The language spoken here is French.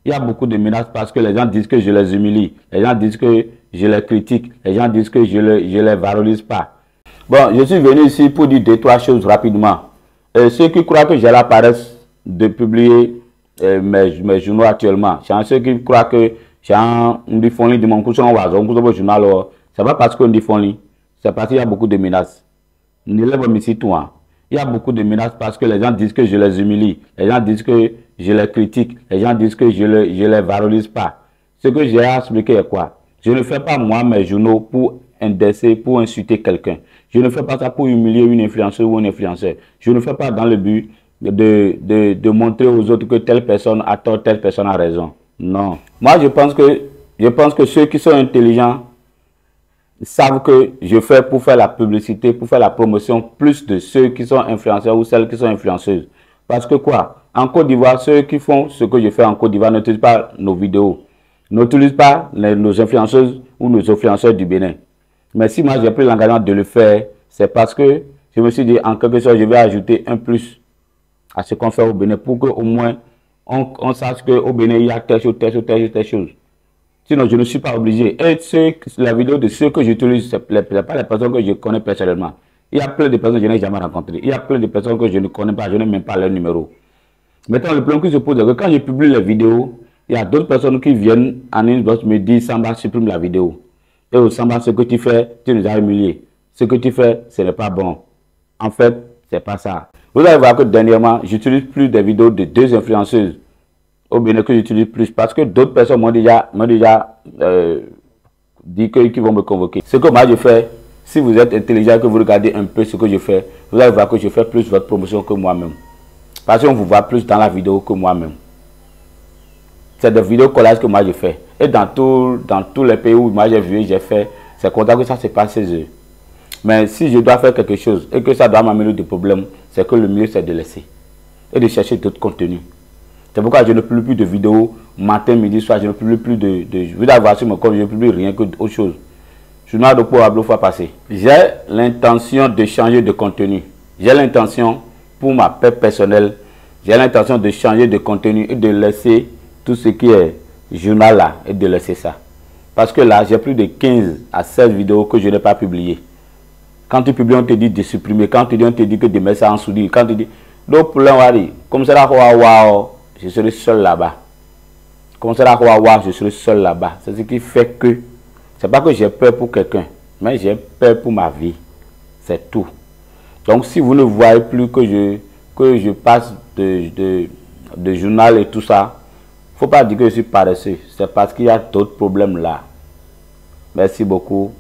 Il y a beaucoup de menaces parce que les gens disent que je les humilie. Les gens disent que je les critique. Les gens disent que je les valorise pas. Bon, je suis venu ici pour dire deux, trois choses rapidement. Ceux qui croient que j'ai la paresse de publier mes journaux actuellement, ceux qui croient que j'ai un diphonlie de mon coup sur un journal, c'est pas parce qu'on diphonlie, c'est parce qu'il y a beaucoup de menaces. Il y a beaucoup de menaces parce que les gens disent que je les humilie. Les gens disent que je les critique. Les gens disent que je les valorise pas. Ce que j'ai à expliquer est quoi? Je ne fais pas moi mes journaux pour indexer, pour insulter quelqu'un. Je ne fais pas ça pour humilier une influenceuse ou un influenceur. Je ne fais pas dans le but de montrer aux autres que telle personne a tort, telle personne a raison. Non. Moi, je pense que ceux qui sont intelligents savent que je fais pour faire la publicité, pour faire la promotion plus de ceux qui sont influenceurs ou celles qui sont influenceuses. Parce que quoi? En Côte d'Ivoire, ceux qui font ce que je fais en Côte d'Ivoire n'utilisent pas nos vidéos, n'utilisent pas nos influenceuses ou nos influenceurs du Bénin. Mais si moi j'ai pris l'engagement de le faire, c'est parce que je me suis dit en quelque sorte je vais ajouter un plus à ce qu'on fait au Bénin pour qu'au moins on sache qu'au Bénin il y a telle chose, telle chose, telle chose. Sinon, je ne suis pas obligé. Et la vidéo de ceux que j'utilise, ce n'est pas les personnes que je connais personnellement. Il y a plein de personnes que je n'ai jamais rencontrées. Il y a plein de personnes que je ne connais pas, je n'ai même pas leur numéro. Maintenant, le problème qui se pose est que quand je publie les vidéos, il y a d'autres personnes qui viennent en inbox me disent Samba, supprime la vidéo. Et au Samba, ce que tu fais, tu nous as humiliés. Ce que tu fais, ce n'est pas bon. En fait, ce n'est pas ça. Vous allez voir que dernièrement, j'utilise plus des vidéos de deux influenceuses au Bénin que j'utilise plus parce que d'autres personnes m'ont déjà dit qu'ils vont me convoquer. Ce que moi je fais, si vous êtes intelligent, que vous regardez un peu ce que je fais, vous allez voir que je fais plus votre promotion que moi-même. Parce qu'on vous voit plus dans la vidéo que moi-même. C'est des vidéos collages que moi je fais. Et dans tous les pays où moi j'ai vu, j'ai fait, c'est comme ça que ça se passe chez eux. Mais si je dois faire quelque chose et que ça doit m'amener des problèmes, c'est que le mieux c'est de laisser. Et de chercher d'autres contenus. C'est pourquoi je ne publie plus de vidéos matin, midi, soir. Je ne publie plus je vais avoir sur mon compte, je ne publie rien que autre chose. Je n'ai pas de quoi fois passé. J'ai l'intention de changer de contenu. J'ai l'intention, pour ma paix personnelle, j'ai l'intention de changer de contenu et de laisser tout ce qui est journal là et de laisser ça. Parce que là, j'ai plus de 15 à 16 vidéos que je n'ai pas publiées. Quand tu publies, on te dit de supprimer. Quand tu dis, on te dit que de mettre ça en soudure. Quand tu dis, donc pour l'instant, comme ça, je serai seul là-bas. Comme ça, je serai seul là-bas. C'est ce qui fait que, c'est pas que j'ai peur pour quelqu'un, mais j'ai peur pour ma vie. C'est tout. Donc, si vous ne voyez plus que je passe de journal et tout ça, faut pas dire que je suis paresseux. C'est parce qu'il y a d'autres problèmes là. Merci beaucoup.